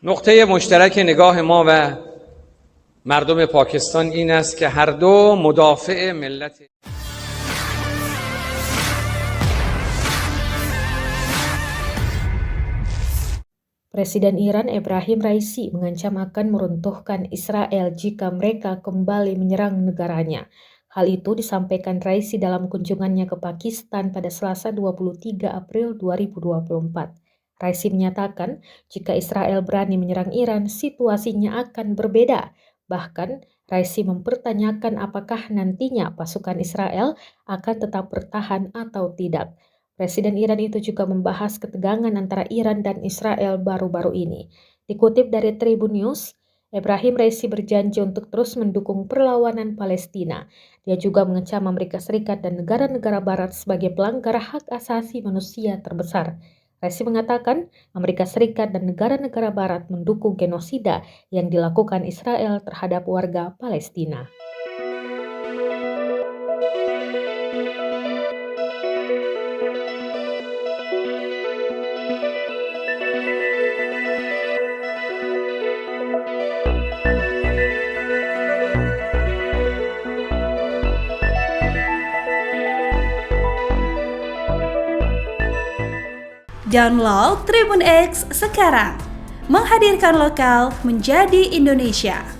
نقطه مشترک نگاه ما و مردم پاکستان این است که هر دو مدافع ملت Presiden Iran Ebrahim Raisi mengancam akan meruntuhkan Israel jika mereka kembali menyerang negaranya. Hal itu disampaikan Raisi dalam kunjungannya ke Pakistan pada Selasa 23 April 2024. Raisi menyatakan jika Israel berani menyerang Iran, situasinya akan berbeda. Bahkan, Raisi mempertanyakan apakah nantinya pasukan Israel akan tetap bertahan atau tidak. Presiden Iran itu juga membahas ketegangan antara Iran dan Israel baru-baru ini. Dikutip dari Tribun News, Ebrahim Raisi berjanji untuk terus mendukung perlawanan Palestina. Dia juga mengecam Amerika Serikat dan negara-negara Barat sebagai pelanggar hak asasi manusia terbesar. Raisi mengatakan Amerika Serikat dan negara-negara Barat mendukung genosida yang dilakukan Israel terhadap warga Palestina. Download Tribun X sekarang, menghadirkan lokal menjadi Indonesia.